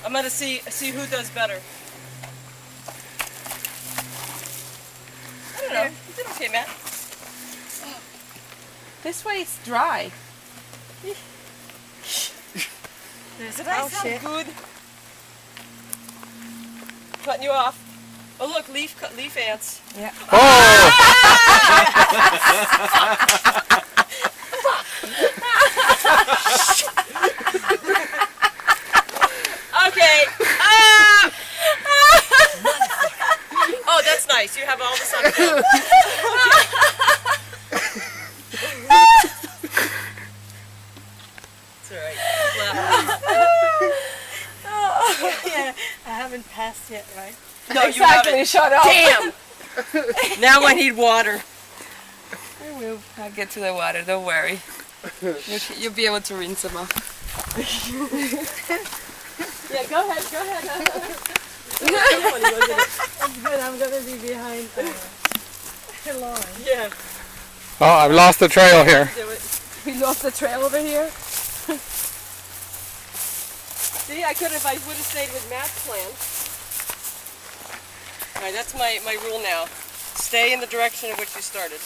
I'm gonna see who does better. I don't know. You did okay, Matt. This way it's dry. Did I sound good? Cutting you off. Oh look, leaf ants. Yeah. Oh! Okay. Oh, that's nice. You have all the sun film. It's all right. Yeah, I haven't passed yet, right? No, Exactly, you haven't. shut up. Damn. Now I need water. I will. I'll get to the water, don't worry. You'll be able to rinse them off. Yeah, go ahead. It's good, I'm gonna be behind the lawn. Yeah. Oh, I've lost the trail here. Do it. We lost the trail over here. See, I could if I would have stayed with Matt's plan. All right, that's my rule now. Stay in the direction in which you started.